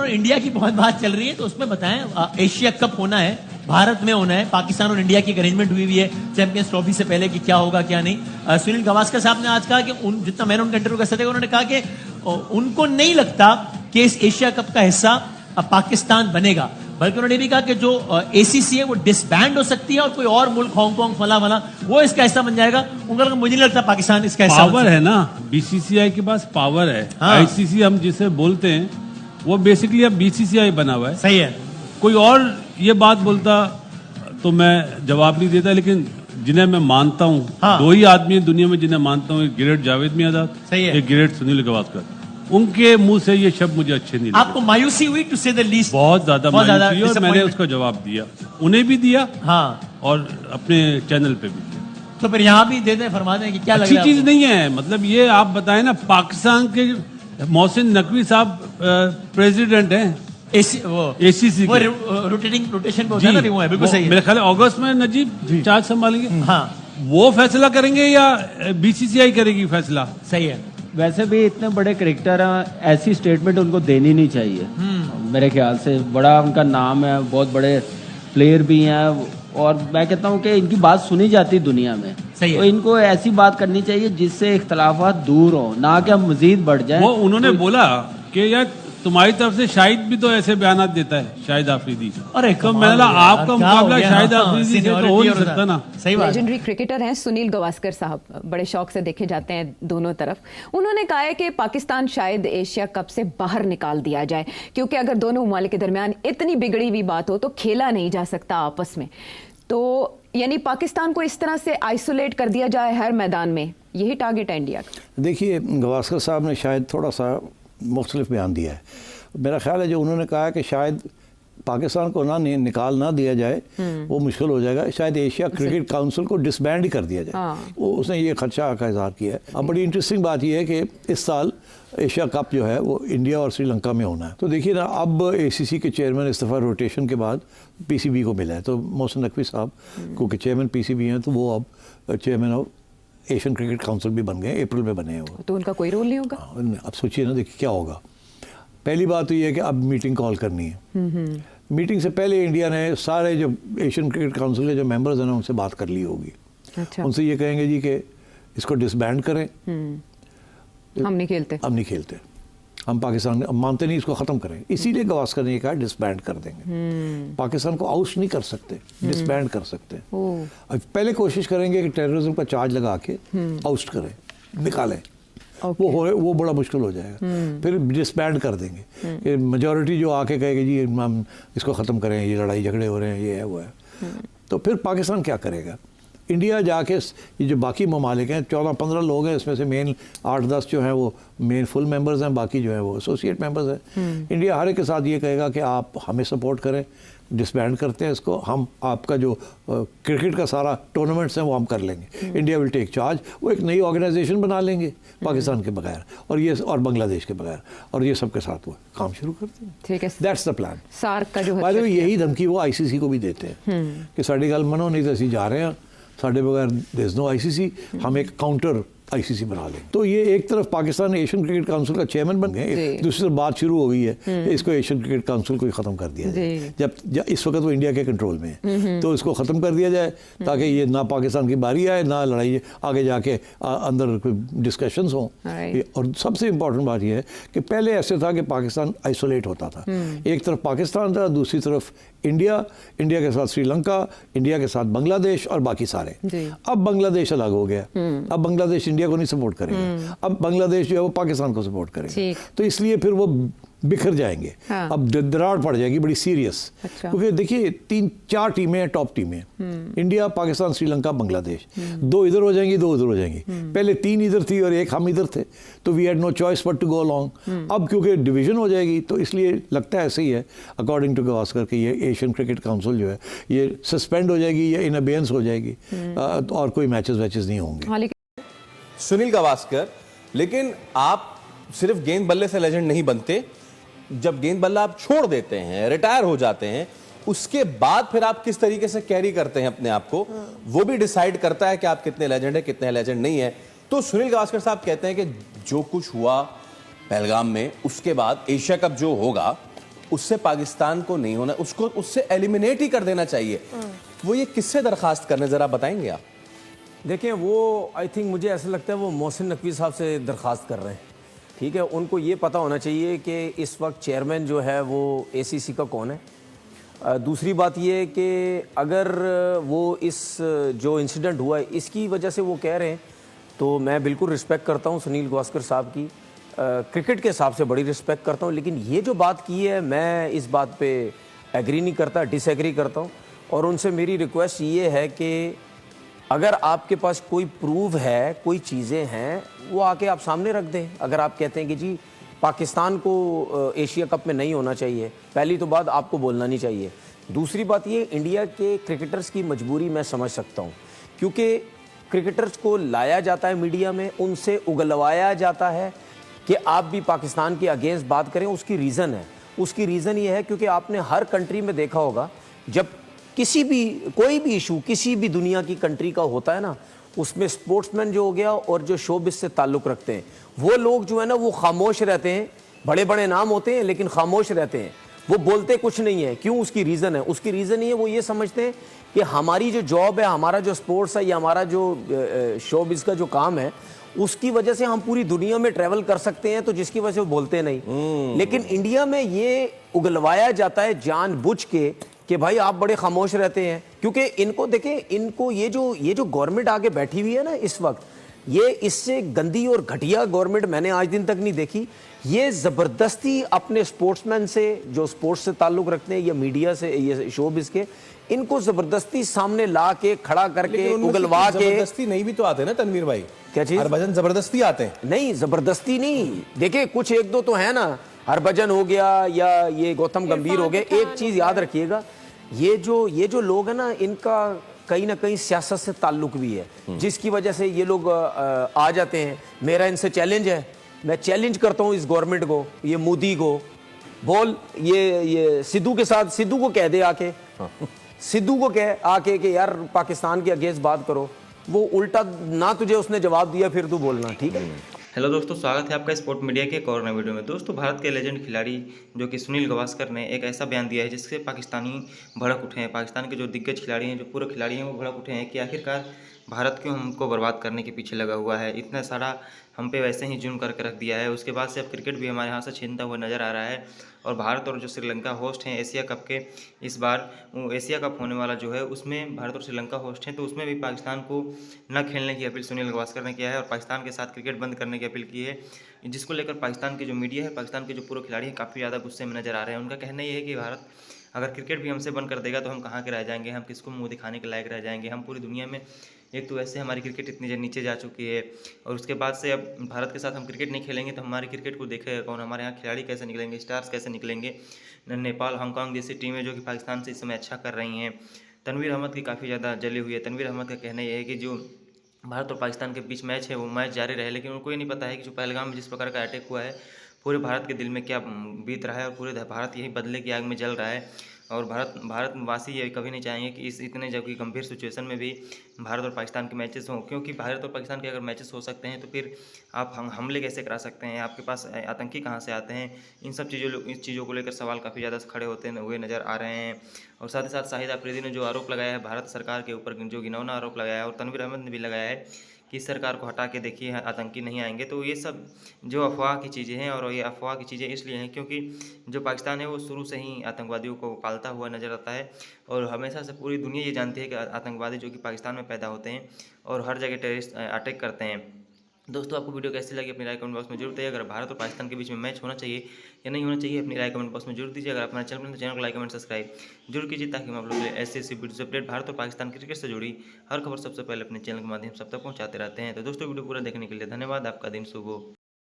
और इंडिया की बहुत बात चल रही है, तो उसमें बताएं, एशिया कप होना है, भारत में होना है, पाकिस्तान और इंडिया की अरेंजमेंट हुई हुई है चैंपियंस ट्रॉफी से पहले कि क्या होगा क्या नहीं। सुनील गावस्कर साहब ने आज कहा कि जितना मैंने उनका इंटरव्यू कर सकते, उन्होंने कहा कि उनको नहीं लगता कि इस एशिया कप का हिस्सा पाकिस्तान बनेगा, बल्कि उन्होंने भी कहा कि जो एसीसी है वो डिसबैंड हो सकती है और कोई और मुल्क हांगकांग फला वो इसका हिस्सा बन जाएगा। उनका मुझे नहीं लगता पाकिस्तान इसका हिस्सा पावर है ना, बीसीसीआई के पास पावर है। हाँ। आईसीसी हम जिसे बोलते हैं वो बेसिकली अब बीसीसीआई बना हुआ है। सही है। कोई और ये बात बोलता तो मैं जवाब नहीं देता, लेकिन जिन्हें मैं मानता हूँ, हाँ। दो ही आदमी हैं दुनिया में जिन्हें मानता हूँ, एक ग्रेट जावेद मियाँदाद, सही है, एक ग्रेट सुनील गावस्कर। उनके मुंह से ये शब्द मुझे अच्छे नहीं लगे। आपको मायूसी हुई टू से द लीस्ट? बहुत ज्यादा मायूसी हुई और मैंने उसका जवाब दिया, उन्हें भी दिया, हाँ, और अपने चैनल पे भी दिया। तो फिर यहाँ भी दे दें, फरमा दें कि क्या लग अच्छी रहा है चीज नहीं है। मतलब ये आप बताएं ना, पाकिस्तान के मोहसिन नकवी साहब प्रेसिडेंट हैं एसीसी वो रोटेशन पे होता है ना, वो है, बिल्कुल सही है। मेरे ख्याल अगस्त में नजीब चार्ज संभालेंगे। हाँ, वो फैसला करेंगे या बीसीसीआई करेगी फैसला? सही है। वैसे भी इतने बड़े क्रिकेटर हैं, ऐसी स्टेटमेंट उनको देनी नहीं चाहिए। मेरे ख्याल से बड़ा उनका नाम है, बहुत बड़े प्लेयर भी हैं, और मैं कहता हूँ कि इनकी बात सुनी जाती दुनिया में। सही है। तो इनको ऐसी बात करनी चाहिए जिससे इख्तलाफात दूर हो, ना कि हम मजीद बढ़ जाएं। वो उन्होंने बोला कि यार तुम्हारी तरफ से शाहिद भी तो ऐसे बयानात देता है, शाहिद आफरीदी। अरे तो मैंने आपका मुकाबला शाहिद आफरीदी से तो हो नहीं सकता ना। सही बात। लेजेंडरी क्रिकेटर हैं सुनील गावस्कर साहब, बड़े शौक से देखे जाते हैं दोनों तरफ। उन्होंने कहा है कि पाकिस्तान शायद एशिया कप से बाहर निकाल दिया जाए, क्योंकि अगर दोनों ममालिक के दरमियान इतनी बिगड़ी हुई बात हो तो खेला नहीं जा सकता आपस में। तो यानी पाकिस्तान को इस तरह से आइसोलेट कर दिया जाए हर मैदान में, यही टारगेट है इंडिया का। देखिए, गावस्कर साहब ने शायद थोड़ा सा मुख्तलिफ बयान दिया है। मेरा ख्याल है जो उन्होंने कहा कि शायद पाकिस्तान को निकाल ना दिया जाए वो मुश्किल हो जाएगा, शायद एशिया क्रिकेट काउंसिल को डिसबैंड ही कर दिया जाए। वो उसने ये खदशा का इजहार किया है। अब बड़ी इंटरेस्टिंग बात यह है कि इस साल एशिया कप जो है वो इंडिया और श्रीलंका में होना है। तो देखिए ना, अब एसीसी के चेयरमैन इस दफ़ा रोटेशन के बाद पीसीबी को मिला है, तो मोहसिन नकवी साहब क्योंकि चेयरमैन पीसीबी हैं, तो वो अब chairman of Asian cricket council भी बन गए, अप्रैल में बने हैं वो। तो उनका कोई रोल नहीं होगा? अब सोचिए ना, देखिए क्या होगा। पहली बात तो ये है कि अब मीटिंग कॉल करनी है। मीटिंग से पहले इंडिया ने सारे जो एशियन क्रिकेट काउंसिल के जो मेंबर्स हैं ना, उनसे बात कर ली होगी। अच्छा। उनसे ये कहेंगे जी कि इसको डिसबैंड करें, हम नहीं खेलते, हम नहीं खेलते, हम पाकिस्तान मानते नहीं, इसको ख़त्म करें। इसीलिए गावस्कर ने कहा डिसबैंड कर देंगे। पाकिस्तान को आउट नहीं कर सकते, डिसबैंड कर सकते। अब पहले कोशिश करेंगे कि टेररिज्म का चार्ज लगा के आउट करें, निकालें। वो बड़ा मुश्किल हो जाएगा। फिर डिसबैंड कर देंगे कि मेजॉरिटी जो आके कहेगी जी हम इसको ख़त्म करें, ये लड़ाई झगड़े हो रहे हैं, ये है वो है। तो फिर पाकिस्तान क्या करेगा? इंडिया जाके ये जो बाकी ममालिक हैं, 14-15 लोग हैं, इसमें से मेन 8-10 जो हैं वो मेन फुल मेंबर्स हैं, बाकी जो है वो एसोसिएट मेंबर्स हैं। इंडिया हर एक के साथ ये कहेगा कि आप हमें सपोर्ट करें, डिसबैंड करते हैं इसको, हम आपका जो क्रिकेट का सारा टूर्नामेंट्स हैं वो हम कर लेंगे। India will take charge. वो एक नई ऑर्गेनाइजेशन बना लेंगे पाकिस्तान के बगैर और बांग्लादेश के बगैर, और ये सबके साथ वो काम शुरू करते हैं। ठीक है, दैट्स द प्लान। सार्क का जो यही धमकी वो आईसीसी को भी देते हैं कि साड़ी गल मनो, नहीं तो असीं जा रहे हैं, साढ़े बगैर देयर इज नो आईसीसी, हम एक काउंटर आईसीसी बना लें। तो ये एक तरफ पाकिस्तान एशियन क्रिकेट काउंसिल का चेयरमैन बन गए, दूसरी तरफ बात शुरू हो गई है कि इसको एशियन क्रिकेट काउंसिल को ही ख़त्म कर दिया जाए। जब इस वक्त वो इंडिया के कंट्रोल में है, तो इसको ख़त्म कर दिया जाए ताकि ये ना पाकिस्तान की बारी आए, ना लड़ाई आगे जाके अंदर डिस्कशंस हों। और सबसे इम्पोर्टेंट बात यह है कि पहले ऐसे था कि पाकिस्तान आइसोलेट होता था, एक तरफ पाकिस्तान था, दूसरी तरफ इंडिया, इंडिया के साथ श्रीलंका, इंडिया के साथ बांग्लादेश और बाकी सारे। अब बांग्लादेश अलग हो गया, अब बांग्लादेश इंडिया को नहीं सपोर्ट करेगा, अब बांग्लादेश जो है वो पाकिस्तान को सपोर्ट करेगा। तो इसलिए फिर वो बिखर जाएंगे। हाँ। अब दरार पड़ जाएगी बड़ी सीरियस। अच्छा। क्योंकि देखिए 3-4 टीमें हैं, टॉप टीमें, इंडिया, पाकिस्तान, श्रीलंका, बांग्लादेश। 2 इधर हो जाएंगी, 2 उधर हो जाएंगी। पहले 3 इधर थी और 1 हम इधर थे, तो we had no choice but to go along. अब क्योंकि डिवीजन हो जाएगी, तो इसलिए लगता है ऐसे ही है अकॉर्डिंग टू गावस्कर कि ये एशियन क्रिकेट काउंसिल जो है ये सस्पेंड हो जाएगी या इन अबेयंस हो जाएगी, और कोई मैचेस नहीं होंगे। सुनील गावस्कर, लेकिन आप सिर्फ गेंद बल्ले से लेजेंड नहीं बनते, जब गेंद बल्ला आप छोड़ देते हैं, रिटायर हो जाते हैं, उसके बाद फिर आप किस तरीके से कैरी करते हैं अपने आप को, वो भी डिसाइड करता है कि आप कितने लेजेंड है, कितने लेजेंड नहीं है। तो सुनील गावस्कर साहब कहते हैं कि जो कुछ हुआ पहलगाम में, उसके बाद एशिया कप जो होगा उससे पाकिस्तान को नहीं होना, उसको उससे एलिमिनेट ही कर देना चाहिए, वो ये किससे दरखास्त करने, जरा बताएंगे आप? देखें, वो आई थिंक मुझे ऐसा लगता है वो मोहसिन नकवी साहब से दरख्वास्त कर रहे हैं। ठीक है, उनको ये पता होना चाहिए कि इस वक्त चेयरमैन जो है वो ACC का कौन है। दूसरी बात ये कि अगर वो इस जो इंसिडेंट हुआ है इसकी वजह से वो कह रहे हैं, तो मैं बिल्कुल रिस्पेक्ट करता हूँ सुनील गावस्कर साहब की, क्रिकेट के हिसाब से बड़ी रिस्पेक्ट करता हूँ, लेकिन ये जो बात की है मैं इस बात पे एग्री नहीं करता, डिसएग्री करता हूँ। और उनसे मेरी रिक्वेस्ट ये है कि अगर आपके पास कोई प्रूफ है, कोई चीज़ें हैं, वो आके आप सामने रख दें। अगर आप कहते हैं कि जी पाकिस्तान को एशिया कप में नहीं होना चाहिए, पहली तो बात आपको बोलना नहीं चाहिए। दूसरी बात ये, इंडिया के क्रिकेटर्स की मजबूरी मैं समझ सकता हूँ, क्योंकि क्रिकेटर्स को लाया जाता है मीडिया में, उनसे उगलवाया जाता है कि आप भी पाकिस्तान के अगेंस्ट बात करें। उसकी रीज़न है, उसकी रीज़न ये है क्योंकि आपने हर कंट्री में देखा होगा, जब किसी भी कोई भी इशू किसी भी दुनिया की कंट्री का होता है ना, उसमें स्पोर्ट्समैन जो हो गया और जो शोबिस से ताल्लुक़ रखते हैं वो लोग जो है ना वो खामोश रहते हैं। बड़े बड़े नाम होते हैं लेकिन खामोश रहते हैं, वो बोलते कुछ नहीं है। क्यों? उसकी रीज़न है, उसकी रीज़न ये, वो ये समझते हैं कि हमारी जो जॉब है, हमारा जो स्पोर्ट्स है या हमारा जो शोबिस का जो काम है, उसकी वजह से हम पूरी दुनिया में ट्रैवल कर सकते हैं, तो जिसकी वजह से वो बोलते नहीं। लेकिन इंडिया में ये उगलवाया जाता है जानबूझ के कि भाई आप बड़े खामोश रहते हैं, क्योंकि इनको देखें, इनको ये जो गवर्नमेंट आगे बैठी हुई है ना इस वक्त, ये इससे गंदी और घटिया गवर्नमेंट मैंने आज दिन तक नहीं देखी। ये ज़बरदस्ती अपने स्पोर्ट्समैन से जो स्पोर्ट्स से ताल्लुक़ रखते हैं या मीडिया से, ये शोबिस के, इनको ज़बरदस्ती सामने ला के खड़ा करके उगलवा के। जबरदस्ती नहीं भी तो आते हैं ना तनवीर भाई, क्या चीज़? हरभजन जबरदस्ती आते हैं। नहीं, ज़बरदस्ती नहीं, देखिए कुछ एक दो तो है ना, हरभजन हो गया या ये गौतम गंभीर हो गए। एक चीज़ याद रखिएगा, ये जो लोग हैं ना, इनका कहीं ना कहीं सियासत से ताल्लुक भी है, जिसकी वजह से ये लोग आ जाते हैं। मेरा इनसे चैलेंज है, मैं चैलेंज करता हूँ इस गवर्नमेंट को, ये मोदी को, बोल ये सिद्धू के साथ, सिद्धू को कह दे आके, सिद्धू को कह आके कि यार पाकिस्तान के अगेंस्ट बात करो। वो उल्टा ना तुझे उसने जवाब दिया फिर तू बोलना, ठीक है। हेलो दोस्तों, स्वागत है आपका स्पोर्ट मीडिया के एक और नए वीडियो में। दोस्तों, भारत के लेजेंड खिलाड़ी जो कि सुनील गावस्कर ने एक ऐसा बयान दिया है जिससे पाकिस्तानी भड़क उठे हैं। पाकिस्तान के जो दिग्गज खिलाड़ी हैं, जो पूरे खिलाड़ी हैं, वो भड़क उठे हैं कि आखिरकार भारत क्यों हमको बर्बाद करने के पीछे लगा हुआ है, इतना सारा हम पे वैसे ही जुर्म करके रख दिया है। उसके बाद से अब क्रिकेट भी हमारे यहाँ से छीनता हुआ नज़र आ रहा है। और भारत और जो श्रीलंका होस्ट हैं एशिया कप के, इस बार एशिया कप होने वाला जो है उसमें भारत और श्रीलंका होस्ट हैं, तो उसमें भी पाकिस्तान को न खेलने की अपील सुनील गावस्कर ने किया है और पाकिस्तान के साथ क्रिकेट बंद करने की अपील की है, जिसको लेकर पाकिस्तान की जो मीडिया है, पाकिस्तान के जो पूरे खिलाड़ी हैं, काफ़ी ज़्यादा गुस्से में नज़र आ रहे हैं। उनका कहना ये है कि भारत अगर क्रिकेट भी हमसे बंद कर देगा तो हम कहाँ के रह जाएंगे, हम किसको मुंह दिखाने के लायक रह जाएंगे। हम पूरी दुनिया में, एक तो वैसे हमारी क्रिकेट इतनी नीचे जा चुकी है और उसके बाद से अब भारत के साथ हम क्रिकेट नहीं खेलेंगे तो हमारी क्रिकेट को देखेगा कौन, हमारे यहाँ खिलाड़ी कैसे निकलेंगे, स्टार्स कैसे निकलेंगे। नेपाल, हांगकांग जैसी टीमें जो कि पाकिस्तान से इस समय अच्छा कर रही हैं। तनवीर अहमद की काफ़ी ज़्यादा जली हुई है। तनवीर अहमद का कहना यह है कि जो भारत और पाकिस्तान के बीच मैच है वो मैच जारी रहे, लेकिन उनको ये नहीं पता है कि जो पहलगाम में जिस प्रकार का अटैक हुआ है, पूरे भारत के दिल में क्या बीत रहा है और पूरे भारत यही बदले की आग में जल रहा है। और भारतवासी ये कभी नहीं चाहेंगे कि इस इतने जब गंभीर सिचुएशन में भी भारत और पाकिस्तान के मैचेस हों, क्योंकि भारत और पाकिस्तान के अगर मैचेस हो सकते हैं तो फिर आप हमले कैसे करा सकते हैं, आपके पास आतंकी कहाँ से आते हैं। इन चीज़ों को लेकर सवाल काफ़ी ज़्यादा खड़े होते हुए नज़र आ रहे हैं। और साथ ही साथ शाहिद अफरीदी ने जो आरोप लगाया है भारत सरकार के ऊपर, जो घिनौना आरोप लगाया है, और तनवीर अहमद ने भी लगाया है कि सरकार को हटा के देखिए आतंकी नहीं आएंगे। तो ये सब जो अफवाह की चीज़ें हैं, और ये अफवाह की चीज़ें इसलिए हैं क्योंकि जो पाकिस्तान है वो शुरू से ही आतंकवादियों को पालता हुआ नज़र आता है और हमेशा से पूरी दुनिया ये जानती है कि आतंकवादी जो कि पाकिस्तान में पैदा होते हैं और हर जगह टेररिस्ट अटैक करते हैं। दोस्तों, आपको वीडियो कैसी लगी अपनी राय कमेंट बॉक्स में जरूर बताइए। अगर भारत और पाकिस्तान के बीच में मैच होना चाहिए या नहीं होना चाहिए, अपनी राय कमेंट बॉक्स में जरूर दीजिए। अगर आप हमारे चैनल को लाइक कमेंट सब्सक्राइब जरूर कीजिए ताकि हम आप लोग ऐसे वीडियो अपडेट भारत और पाकिस्तान क्रिकेट से जुड़ी हर खबर सबसे पहले अपने चैनल के माध्यम सब तक पहुंचाते रहते हैं। तो दोस्तों, वीडियो पूरा देखने के लिए धन्यवाद। आपका दिन शुभ हो।